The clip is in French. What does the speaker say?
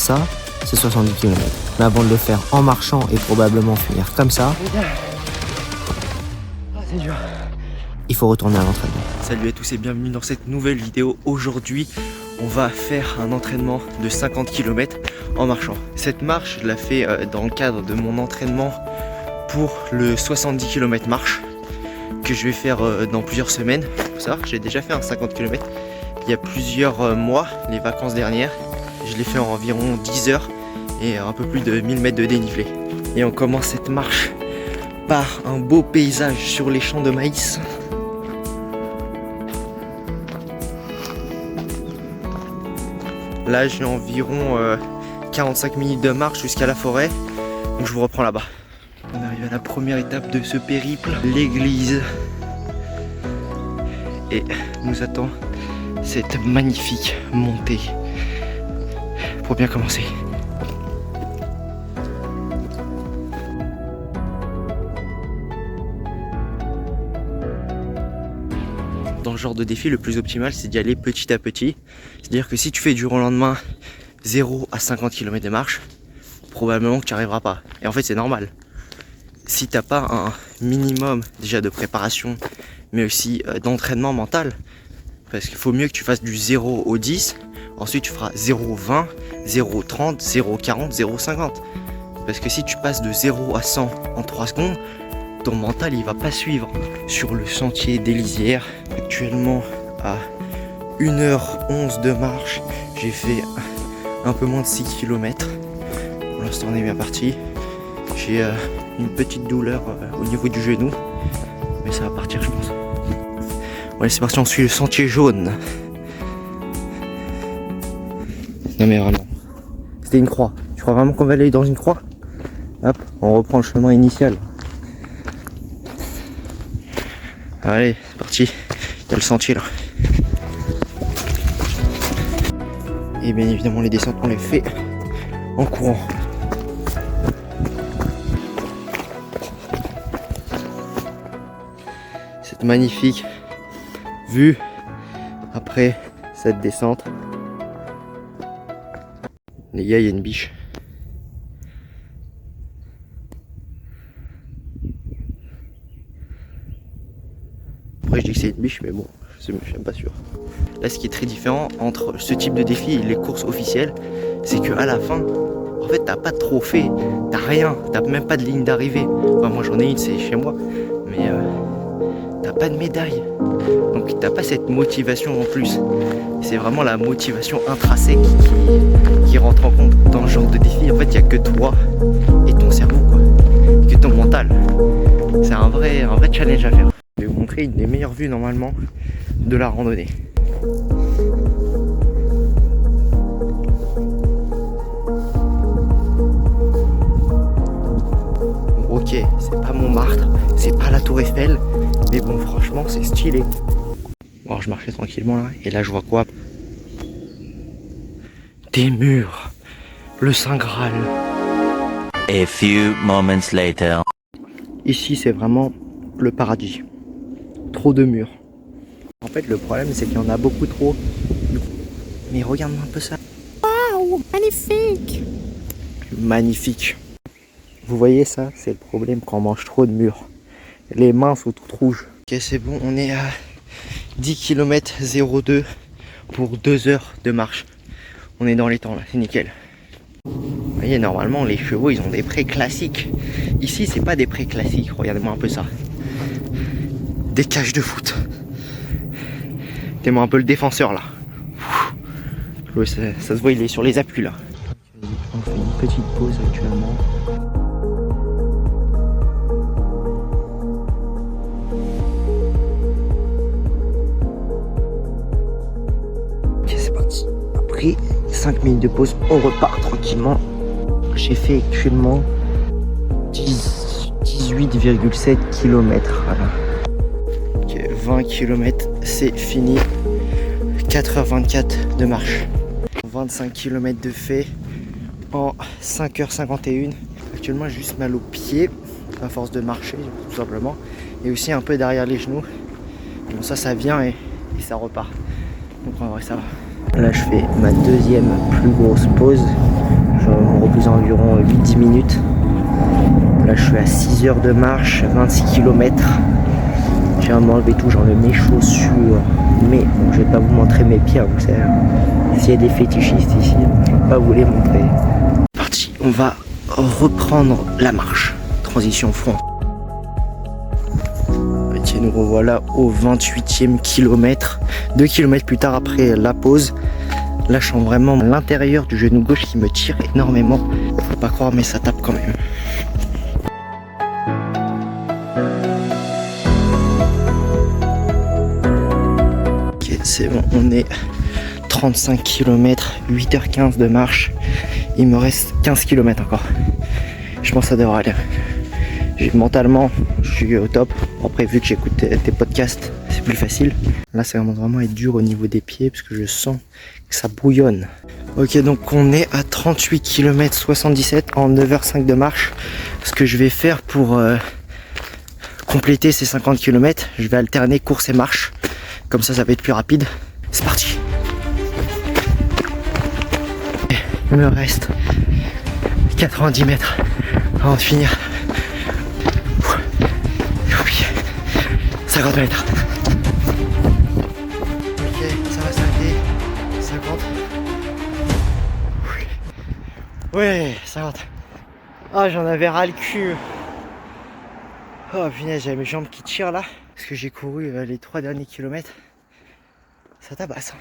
ça, c'est 70 km. Mais avant de le faire en marchant et probablement finir comme ça, c'est dur. Il faut retourner à l'entraînement. Salut à tous et bienvenue dans cette nouvelle vidéo. Aujourd'hui, on va faire un entraînement de 50 km en marchant. Cette marche, je la fais dans le cadre de mon entraînement pour le 70 km marche que je vais faire dans plusieurs semaines. Il faut savoir que j'ai déjà fait un 50 km il y a plusieurs mois, les vacances dernières. Je l'ai fait en environ 10 heures et un peu plus de 1000 mètres de dénivelé. Et on commence cette marche par un beau paysage sur les champs de maïs. Là j'ai environ 45 minutes de marche jusqu'à la forêt, donc je vous reprends là-bas. On arrive à la première étape de ce périple, l'église. Et nous attend cette magnifique montée pour bien commencer. Dans ce genre de défi, le plus optimal, c'est d'y aller petit à petit. C'est-à-dire que si tu fais du jour au lendemain 0 à 50 km de marche, probablement que tu n'y arriveras pas. Et en fait, c'est normal. Si tu n'as pas un minimum déjà de préparation, mais aussi d'entraînement mental, parce qu'il faut mieux que tu fasses du 0 au 10, ensuite tu feras 0,20, 0,30, 0,40, 0,50. Parce que si tu passes de 0 à 100 en 3 secondes, ton mental il va pas suivre. Sur le sentier des Lisières, actuellement à 1h11 de marche, j'ai fait un peu moins de 6 km. Pour l'instant on est bien parti. J'ai une petite douleur au niveau du genou, mais ça va partir je pense. Allez c'est parti, on suit le sentier jaune. Non mais vraiment, c'était une croix. Tu crois vraiment qu'on va aller dans une croix? Hop, on reprend le chemin initial. Allez, c'est parti. Il y a le sentier là. Et bien évidemment les descentes on les fait en courant. Cette magnifique vue après cette descente. Les gars, il y a une biche. Après je dis que c'est une biche mais bon, je suis même pas sûr. Là ce qui est très différent entre ce type de défi et les courses officielles, c'est que à la fin, en fait t'as pas de trophée, t'as rien, t'as même pas de ligne d'arrivée. Enfin, moi j'en ai une, c'est chez moi, mais t'as pas de médaille. Donc t'as pas cette motivation en plus. C'est vraiment la motivation intrinsèque qui rentre en compte dans ce genre de défi. En fait il n'y a que toi et ton cerveau quoi, que ton mental. C'est un vrai challenge à faire. Je vais vous montrer une des meilleures vues normalement de la randonnée. Ok, c'est pas Montmartre, c'est pas la Tour Eiffel, mais bon franchement c'est stylé. Bon, alors je marchais tranquillement là, et là je vois quoi? Des murs, le Saint Graal. A few moments later. Ici c'est vraiment le paradis. Trop de murs. En fait le problème c'est qu'il y en a beaucoup trop. Mais regarde-moi un peu ça. Waouh, magnifique. Magnifique. Vous voyez ça, c'est le problème quand on mange trop de murs. Les mains sont toutes rouges. Ok c'est bon, on est à 10 km 02 pour 2 heures de marche. On est dans les temps là, c'est nickel. Vous voyez normalement les chevaux ils ont des prés classiques. Ici c'est pas des prés classiques, regardez-moi un peu ça. Des cages de foot. T'es-moi un peu le défenseur là. Ça se voit, il est sur les appuis là. On fait une petite pause actuellement. Ok c'est parti. Après 5 minutes de pause, on repart tranquillement. J'ai fait actuellement 18,7 km. Voilà. 20 km, c'est fini. 4h24 de marche. 25 km de fait en 5h51. Actuellement, j'ai juste mal aux pieds à force de marcher, tout simplement. Et aussi un peu derrière les genoux. Bon, ça vient et ça repart. Donc en vrai, ça va. Là, je fais ma deuxième plus grosse pause. faisait environ 8-10 minutes. Là je suis à 6 heures de marche, 26 km. J'ai à m'enlever tout, j'enlève mes chaussures. Mais bon, je vais pas vous montrer mes pieds, vous savez. S'il y a des fétichistes ici, je vais pas vous les montrer. Parti, on va reprendre la marche. Transition front. Ok, nous revoilà au 28e kilomètre. 2 km plus tard après la pause. Là, je sens vraiment l'intérieur du genou gauche qui me tire énormément. Faut pas croire, mais ça tape quand même. Ok, c'est bon, on est 35 km, 8h15 de marche. Il me reste 15 km encore. Je pense que ça devrait aller. Mentalement, je suis au top. Après, vu que j'écoute tes podcasts, c'est plus facile. Là, ça commence vraiment à être dur au niveau des pieds parce que je sens que ça bouillonne. Ok, donc on est à 38 km 77 en 9h05 de marche. Ce que je vais faire pour compléter ces 50 km, je vais alterner course et marche. Comme ça va être plus rapide. C'est parti. Il me reste 90 mètres avant de finir. 50 mètres. Ok, ça va s'arrêter. 50. Ouais, 50. Ah, j'en avais ras le cul. Oh punaise, j'avais mes jambes qui tirent là. Parce que j'ai couru les 3 derniers kilomètres. Ça tabasse.